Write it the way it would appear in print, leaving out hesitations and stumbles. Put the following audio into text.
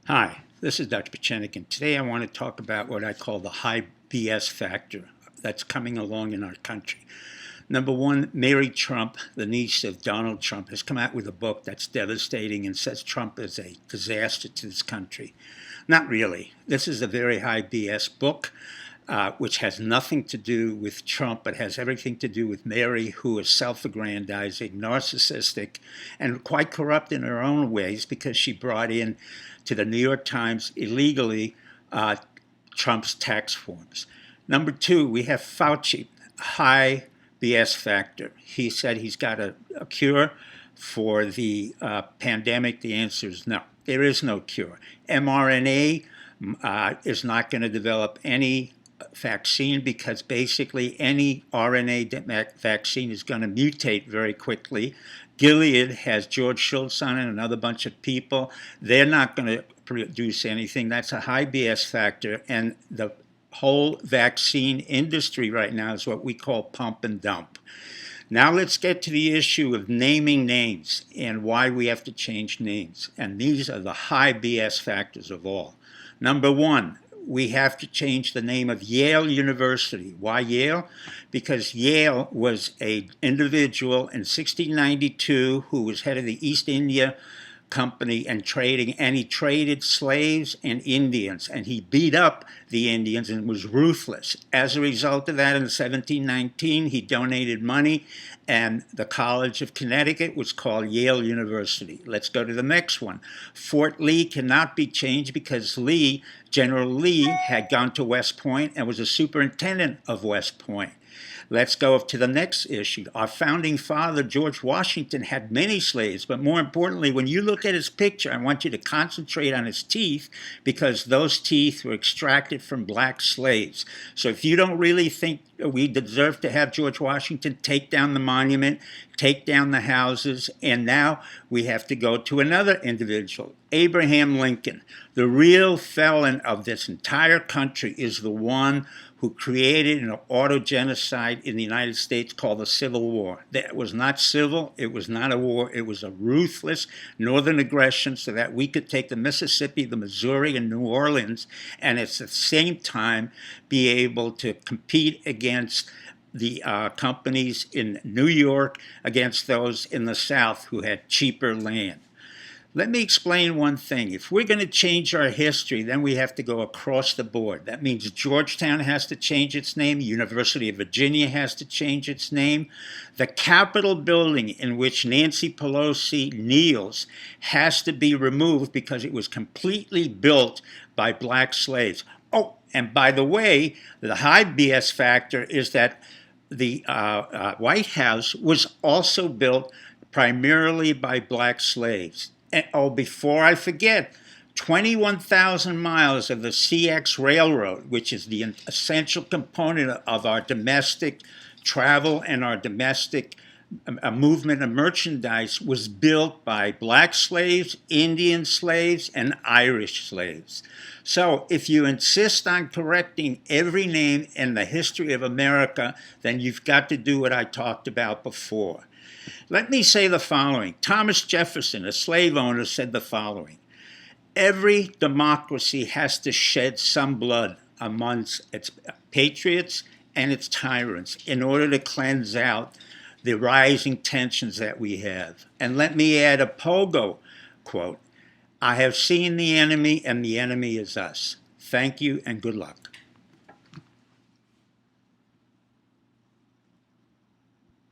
Hi, this is Dr. Pachenik, and today I want to talk about what I call the high BS factor that's coming along in our country. Number one, Mary Trump, the niece of Donald Trump, has come out with a book that's devastating and says Trump is a disaster to this country. Not really. This is a very high BS book, which has nothing to do with Trump, but has everything to do with Mary, who is self-aggrandizing, narcissistic, and quite corrupt in her own ways because she brought in to the New York Times illegally Trump's tax forms. Number two, we have Fauci, high BS factor. He said he's got a cure for the pandemic. The answer is no. There is no cure. mRNA is not going to develop any vaccine because basically any RNA vaccine is going to mutate very quickly. Gilead has George Shultz on it and another bunch of people. They're not going to produce anything. That's a high BS factor. And the whole vaccine industry right now is what we call pump and dump. Now let's get to the issue of naming names and why we have to change names. And these are the high BS factors of all. Number one, we have to change the name of Yale University. Why Yale? Because Yale was an individual in 1692 who was head of the East India Company and trading, and he traded slaves and Indians, and he beat up the Indians and was ruthless. As a result of that, in 1719, he donated money, and the College of Connecticut was called Yale University. Let's go to the next one. Fort Lee cannot be changed because General Lee had gone to West Point and was a superintendent of West Point. Let's go to the next issue. Our founding father, George Washington, had many slaves, but more importantly, when you look at his picture, I want you to concentrate on his teeth because those teeth were extracted from black slaves. So if you don't really think we deserve to have George Washington take down the monument, take down the houses, and now we have to go to another individual, Abraham Lincoln. The real felon of this entire country is the one who created an auto-genocide in the United States called the Civil War. That was not civil, it was not a war, it was a ruthless northern aggression so that we could take the Mississippi, the Missouri, and New Orleans, and at the same time be able to compete against the companies in New York against those in the South who had cheaper land. Let me explain one thing. If we're going to change our history, then we have to go across the board. That means Georgetown has to change its name. University of Virginia has to change its name. The Capitol building in which Nancy Pelosi kneels has to be removed because it was completely built by black slaves. Oh, and by the way, the high BS factor is that the White House was also built primarily by black slaves. And, oh, before I forget, 21,000 miles of the CX Railroad, which is the essential component of our domestic travel and our domestic movement of merchandise, was built by black slaves, Indian slaves, and Irish slaves. So if you insist on correcting every name in the history of America, then you've got to do what I talked about before. Let me say the following. Thomas Jefferson, a slave owner, said the following. Every democracy has to shed some blood amongst its patriots and its tyrants in order to cleanse out the rising tensions that we have. And let me add a Pogo quote. I have seen the enemy, and the enemy is us. Thank you, and good luck.